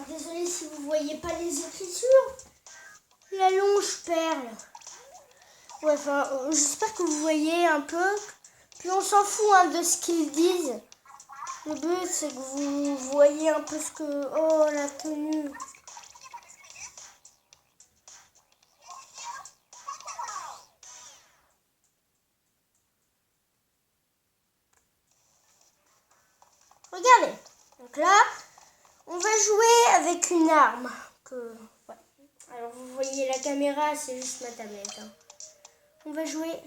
désolé si vous voyez pas les écritures. La longe perle. Ouais, enfin, j'espère que vous voyez un peu. Puis on s'en fout hein, de ce qu'ils disent. Le but, c'est que vous voyez un peu ce que... Oh, la tenue. Regardez. Donc là, on va jouer avec une arme. Ouais. Alors, vous voyez la caméra, c'est juste ma tablette. Hein. On va jouer...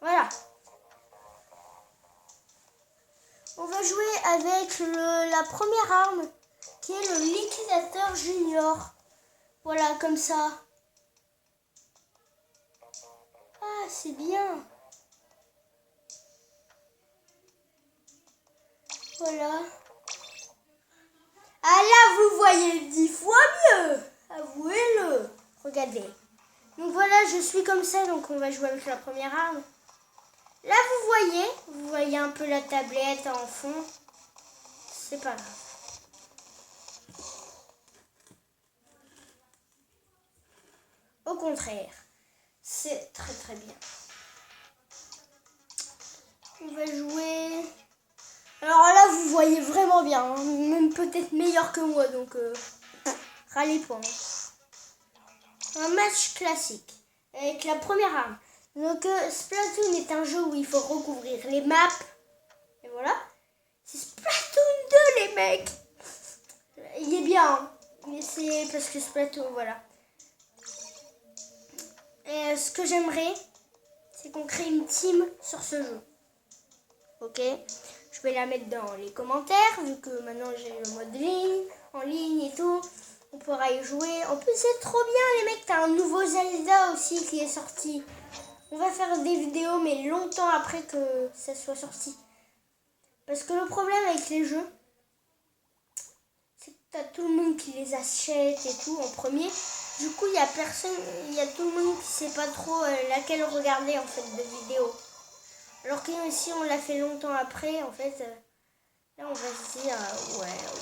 Voilà. On va jouer avec la première arme, qui est le liquidateur junior. Voilà, comme ça. Ah, c'est bien. Voilà. Ah là, vous voyez 10 fois mieux. Avouez-le. Regardez. Donc voilà, je suis comme ça, donc on va jouer avec la première arme. Là, vous voyez un peu la tablette en fond. C'est pas grave. Au contraire, c'est très très bien. On va jouer... Alors là, vous voyez vraiment bien, hein. Même peut-être meilleur que moi, donc râlez pas. Un match classique, avec la première arme. Donc Splatoon est un jeu où il faut recouvrir les maps. Et voilà. C'est Splatoon 2, les mecs. Il est bien, hein. Mais c'est parce que Splatoon, voilà. Et ce que j'aimerais, c'est qu'on crée une team sur ce jeu. Ok, je vais la mettre dans les commentaires, vu que maintenant j'ai le mode ligne, en ligne et tout. On pourra y jouer. En plus, c'est trop bien, les mecs. T'as un nouveau Zelda aussi qui est sorti. On va faire des vidéos, mais longtemps après que ça soit sorti. Parce que le problème avec les jeux, c'est que t'as tout le monde qui les achète et tout en premier. Du coup, il y a personne, il y a tout le monde qui sait pas trop laquelle regarder en fait de vidéo. Alors que si on l'a fait longtemps après, en fait, là on va se dire ouais, ok.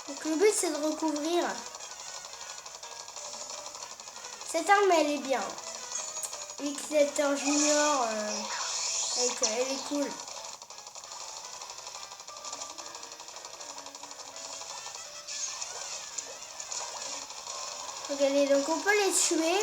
Donc le but c'est de recouvrir. Cette arme elle est bien. Liquidateur junior, elle est cool. Regardez, donc on peut les tuer.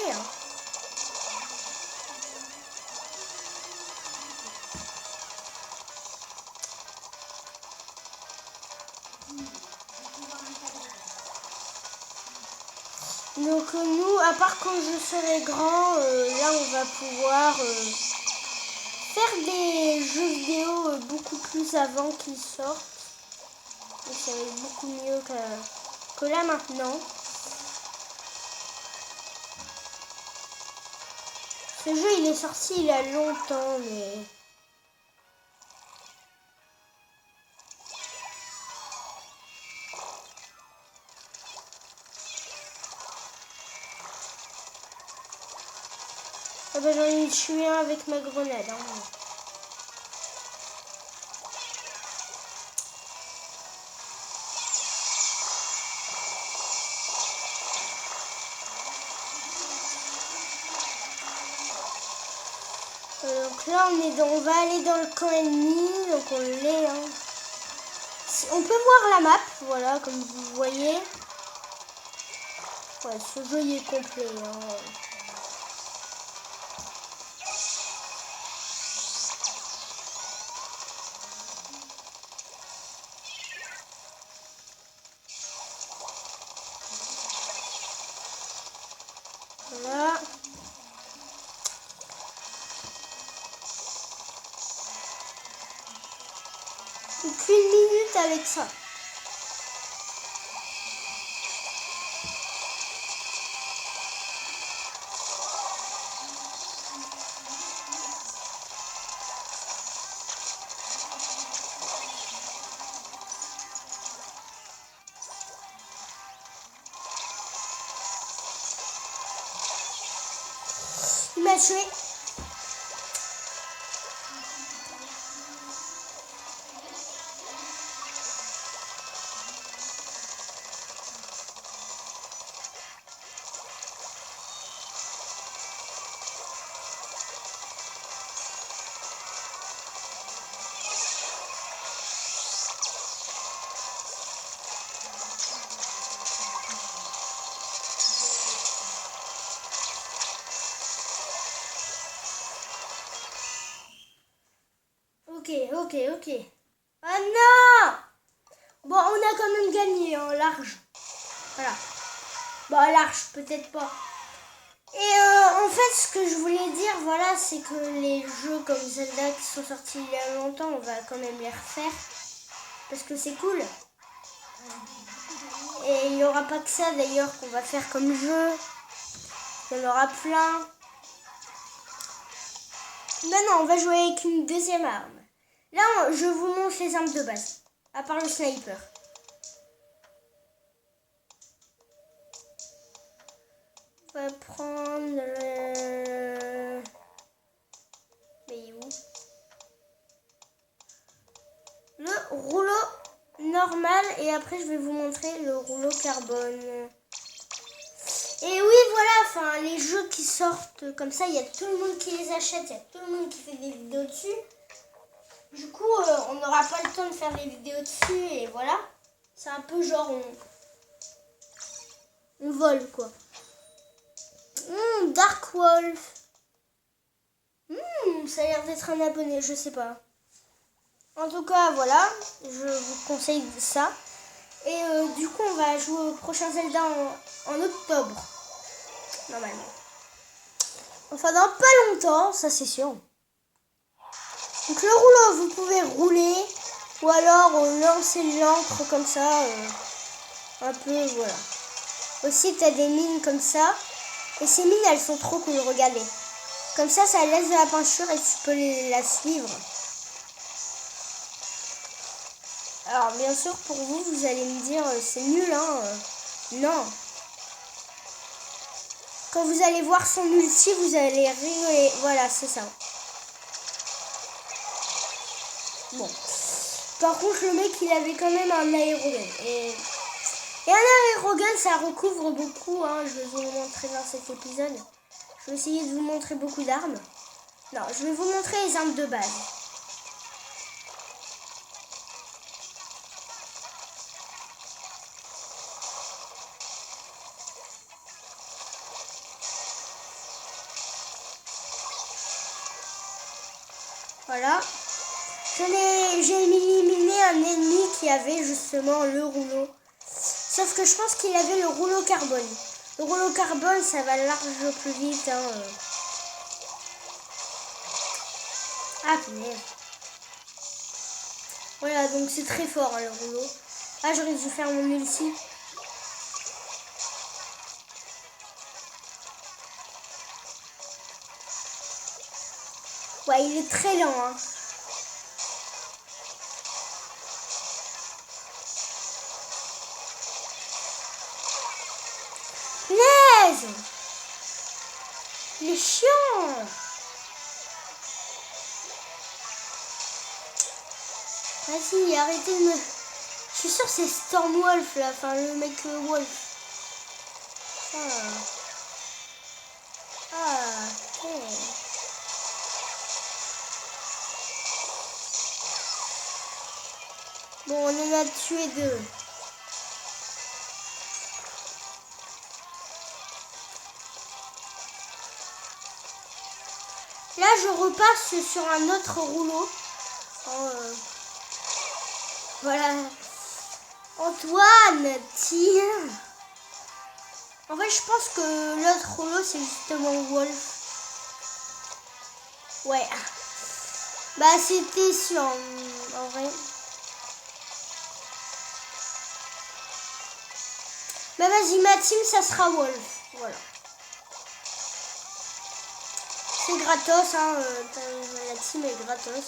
Donc nous, à part quand je serai grand, là on va pouvoir faire des jeux vidéo beaucoup plus avant qu'ils sortent. Et ça va être beaucoup mieux que là maintenant. Ce jeu il est sorti il y a longtemps, mais... Ah bah, j'en ai tué un avec ma grenade. Hein. Donc là on va aller dans le camp ennemi, donc on l'est. Hein. On peut voir la map, voilà, comme vous voyez. Ouais, ce jeu il est complet. Hein. Voilà. Donc 1 minute avec ça. Il m'a tué. ok. Ah non! Bon, on a quand même gagné en large. Voilà. Bon, large, peut-être pas. Et en fait, ce que je voulais dire, voilà, c'est que les jeux comme Zelda qui sont sortis il y a longtemps, on va quand même les refaire. Parce que c'est cool. Et il n'y aura pas que ça d'ailleurs qu'on va faire comme jeu. Il y en aura plein. Maintenant, on va jouer avec une deuxième arme. Là, je vous montre les armes de base. À part le sniper. On va prendre le... Mais il est où? Le rouleau normal. Et après, je vais vous montrer le rouleau carbone. Et oui, voilà, enfin, les jeux qui sortent comme ça, il y a tout le monde qui les achète, il y a tout le monde qui fait des vidéos dessus. Du coup, on n'aura pas le temps de faire des vidéos dessus et voilà. C'est un peu genre, on vole, quoi. Dark Wolf. Ça a l'air d'être un abonné, je sais pas. En tout cas, voilà, je vous conseille ça. Et du coup, on va jouer au prochain Zelda en octobre. Normalement. Enfin, dans pas longtemps, ça c'est sûr. Donc le rouleau, vous pouvez rouler. Ou alors lancer l'encre comme ça. Un peu, voilà. Aussi, tu as des mines comme ça. Et ces mines, elles sont trop cool, regardez. Comme ça laisse de la peinture et tu peux la suivre. Alors, bien sûr, pour vous, vous allez me dire, c'est nul, hein. Non. Quand vous allez voir son ulti, vous allez rigoler. Voilà, c'est ça. Bon. Par contre, le mec, il avait quand même un aérogun. Et un aérogun, ça recouvre beaucoup. Hein. Je vais vous le montrer dans cet épisode. Je vais essayer de vous montrer beaucoup d'armes. Non, je vais vous montrer les armes de base. Voilà. J'ai éliminé un ennemi qui avait justement le rouleau. Sauf que je pense qu'il avait le rouleau carbone. Le rouleau carbone, ça va large plus vite. Hein. Ah, punaise. Voilà, donc c'est très fort hein, le rouleau. Ah, j'aurais dû faire mon ulti. Ouais, il est très lent. Hein. Punaise! Il est chiant! Vas-y, arrêtez de me... Je suis sûre que c'est Stormwolf là, enfin le mec Wolf. Ok. Bon, on en a tué deux. Là, je repasse sur un autre rouleau. Voilà. Antoine, tiens. En fait, je pense que l'autre rouleau, c'est justement Wolf. Ouais. Bah, c'était sûr, en vrai. Bah, vas-y, ma team, ça sera Wolf. Voilà. C'est gratos, hein. La team est gratos.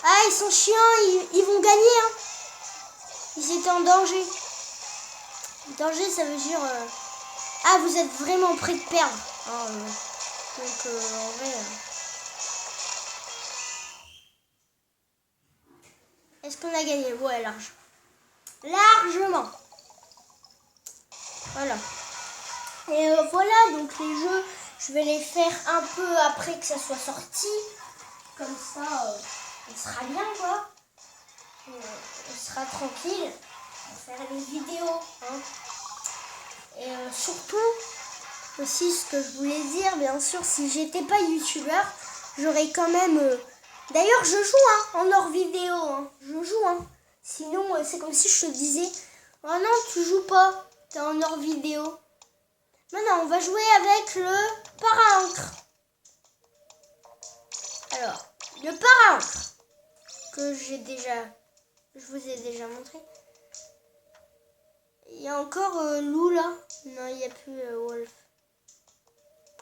Ah, ils sont chiants, ils vont gagner, hein. Ils étaient en danger. Danger, ça veut dire... Ah, vous êtes vraiment prêts de perdre. Hein, donc, en vrai... Est-ce qu'on a gagné? Ouais, large. Largement. Voilà. Et voilà, donc les jeux, je vais les faire un peu après que ça soit sorti. Comme ça, on sera bien, quoi. On sera tranquille pour faire les vidéos. Hein. Et surtout, aussi ce que je voulais dire, bien sûr, si j'étais pas youtubeur, j'aurais quand même D'ailleurs, je joue en hors vidéo. Hein. Je joue. Hein. Sinon, c'est comme si je te disais, oh non, tu joues pas. T'es en hors vidéo. Maintenant, on va jouer avec le para-encre. Alors, le para-encre que je vous ai déjà montré. Il y a encore Lou là. Non, il n'y a plus Wolf.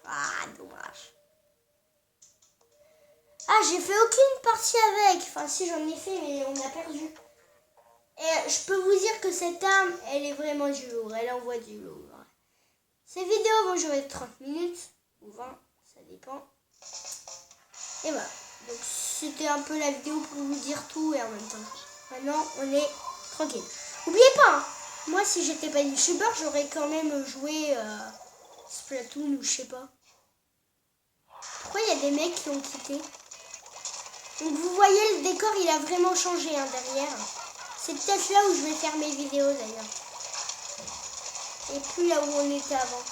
Ah, dommage. Ah, j'ai fait aucune partie avec. Enfin, si, j'en ai fait, mais on a perdu. Et je peux vous dire que cette arme, elle est vraiment du lourd. Elle envoie du lourd. Ces vidéos vont durer 30 minutes ou 20, ça dépend. Et voilà. Donc, c'était un peu la vidéo pour vous dire tout et en même temps. Maintenant, on est tranquille. N'oubliez pas, hein, moi, si j'étais pas youtubeur, j'aurais quand même joué Splatoon ou je sais pas. Pourquoi il y a des mecs qui ont quitté? Donc vous voyez, le décor, il a vraiment changé hein, derrière. C'est peut-être là où je vais faire mes vidéos d'ailleurs. Et plus là où on était avant.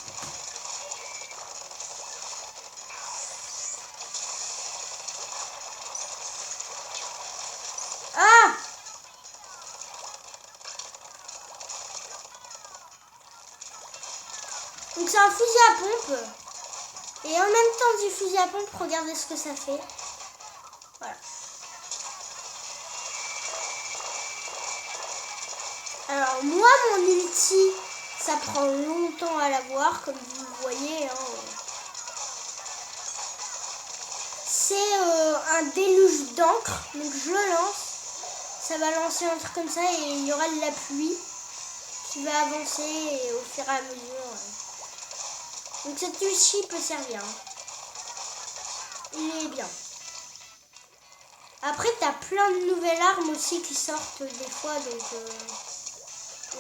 Ah! Donc c'est un fusil à pompe. Et en même temps du fusil à pompe, regardez ce que ça fait. Voilà. Alors moi, mon ulti, ça prend longtemps à l'avoir, comme vous le voyez. Hein. C'est un déluge d'encre. Donc je le lance. Ça va lancer un truc comme ça et il y aura de la pluie qui va avancer au fur et à mesure. Donc cette ulti peut servir. Hein. Il est bien. Après, tu as plein de nouvelles armes aussi qui sortent des fois. Donc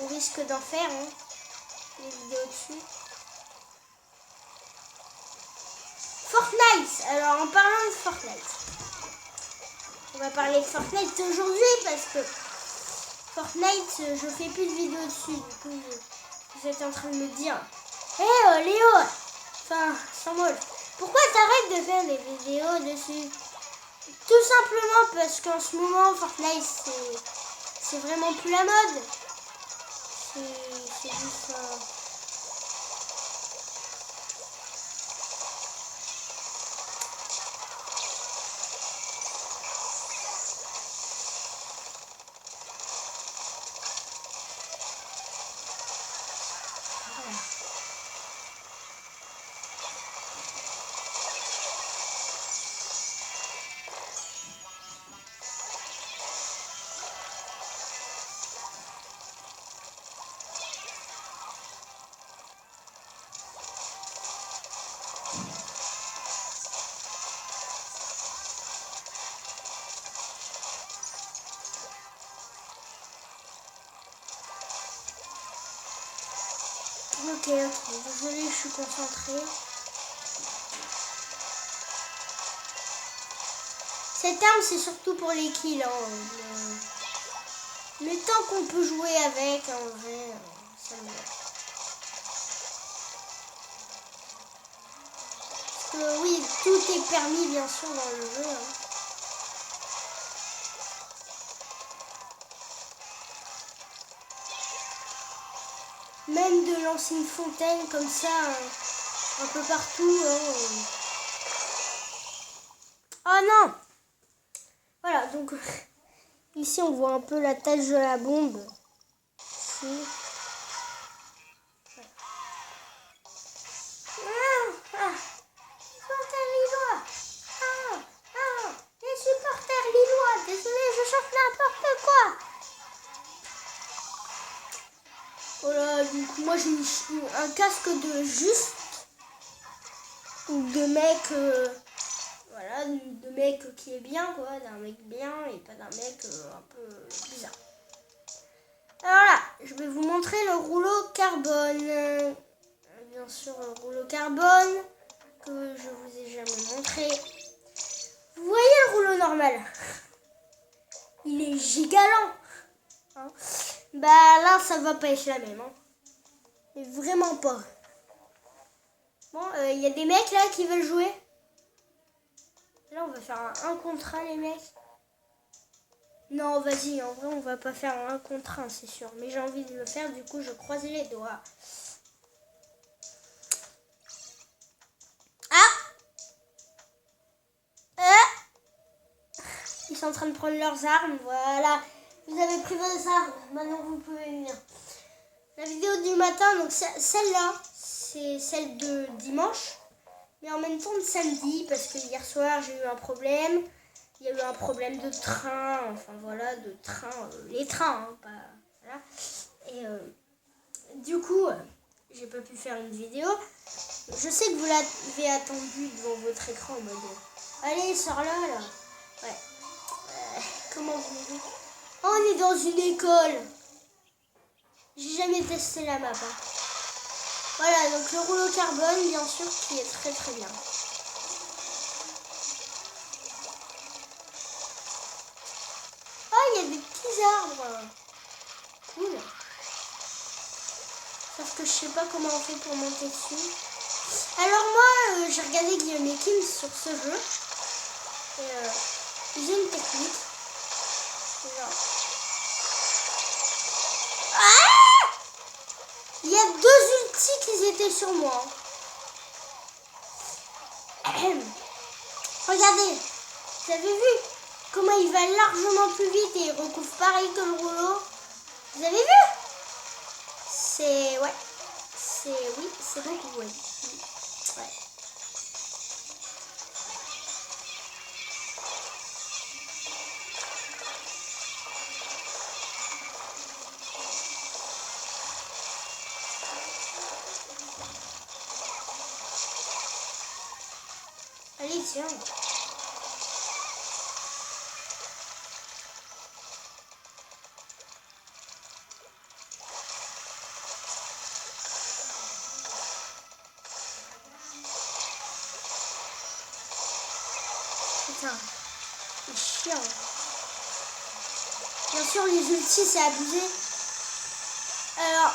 on risque d'en faire. Hein, les vidéos dessus. Fortnite. Alors en parlant de Fortnite. On va parler de Fortnite aujourd'hui parce que Fortnite, je fais plus de vidéos dessus. Du coup, vous êtes en train de me dire, hé Léo, enfin, sans molle, pourquoi t'arrêtes de faire des vidéos dessus? Tout simplement parce qu'en ce moment, Fortnite, c'est vraiment plus la mode. C'est juste ça. Ok, désolée, je suis concentrée. Cette arme, c'est surtout pour les kills. Hein. Le temps qu'on peut jouer avec, en vrai, ça me va. Parce que oui, tout est permis, bien sûr, dans le jeu. Hein. Même de lancer une fontaine comme ça, un peu partout. Hein. Oh non! Voilà, donc ici on voit un peu la tache de la bombe. Ici. Supporters lillois! Les supporters lillois! Désolé, je chante n'importe quoi! Voilà, donc moi j'ai un casque de juste ou de mec, voilà, de mec qui est bien quoi, d'un mec bien et pas d'un mec un peu bizarre. Alors là, je vais vous montrer le rouleau carbone. Bien sûr, le rouleau carbone que je vous ai jamais montré. Vous voyez le rouleau normal? Il est gigalant. Hein, bah là, ça va pas être la même. Hein. Mais vraiment pas. Bon, y a des mecs là qui veulent jouer. Là, on va faire faire un contre 1, les mecs. Non, vas-y, en vrai, on va pas faire un contre 1, c'est sûr. Mais j'ai envie de le faire, du coup, je croise les doigts. Ils sont en train de prendre leurs armes, voilà. Vous avez pris vos armes, maintenant vous pouvez venir. La vidéo du matin, donc celle-là, c'est celle de dimanche. Mais en même temps de samedi, parce que hier soir, j'ai eu un problème. Il y a eu un problème de train, enfin voilà, de train, les trains, hein, pas... Voilà. Et du coup, j'ai pas pu faire une vidéo. Je sais que vous l'avez attendu devant votre écran en mode... Allez, sors là. Ouais. Comment vous dites ? Oh, on est dans une école. J'ai jamais testé la map. Hein. Voilà, donc le rouleau carbone, bien sûr, qui est très très bien. Oh, il y a des petits arbres. Cool. Sauf que je sais pas comment on fait pour monter dessus. Alors moi, j'ai regardé Guillaume et Kim sur ce jeu. Et ils ont une technique. Genre... Ah! Il y a 2 ultis qui étaient sur moi. Regardez, vous avez vu comment il va largement plus vite et il recouvre pareil que le rouleau. Vous avez vu? C'est... Ouais. Oui, c'est beaucoup, ouais. Ouais. Allez, tiens. Putain, c'est chiant. Bien sûr, les ultis, c'est abusé. Alors...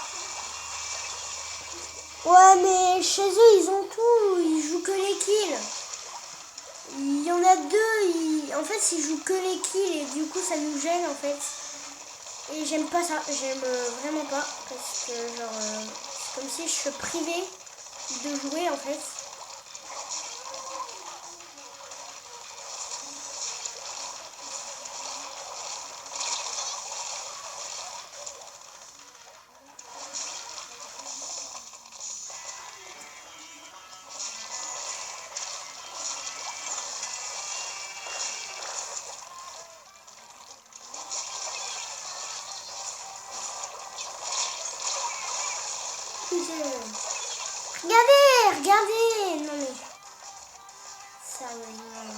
Ouais, mais chez eux, ils ont tout. Ils jouent que les kills. Il y en a 2. En fait, ils jouent que les kills et du coup, ça nous gêne, en fait. Et j'aime pas ça. J'aime vraiment pas. Parce que, genre, c'est comme si je suis privée de jouer, en fait. Regardez. Non mais... Sérieusement.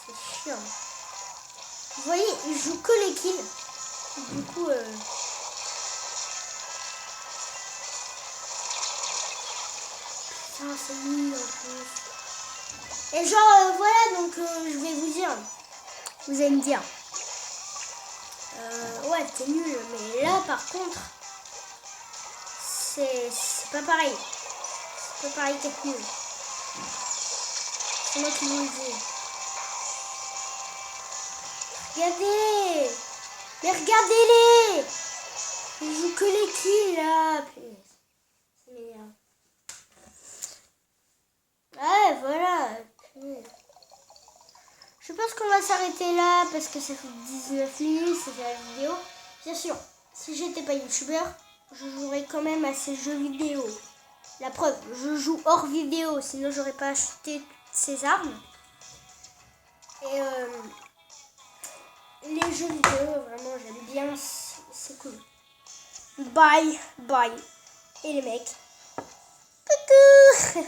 C'est chiant. Vous voyez, ils jouent que les kills. Du coup... Putain, c'est nul en plus. Et genre, voilà, donc je vais vous dire. Vous allez me dire. Ouais, t'es nul. Mais là, par contre... C'est pas pareil. C'est pas pareil qu'être nul. C'est moi qui vous le dis. Regardez. Mais regardez-les. Ils jouent que les kills là. C'est m'énerve. Ouais, voilà. Je pense qu'on va s'arrêter là parce que ça fait 19 minutes, c'était la vidéo. Bien sûr, si j'étais pas youtubeur, je jouerais quand même à ces jeux vidéo. La preuve, je joue hors vidéo, sinon j'aurais pas acheté toutes ces armes. Et les jeux vidéo, vraiment, j'aime bien, c'est cool. Bye. Et les mecs, coucou.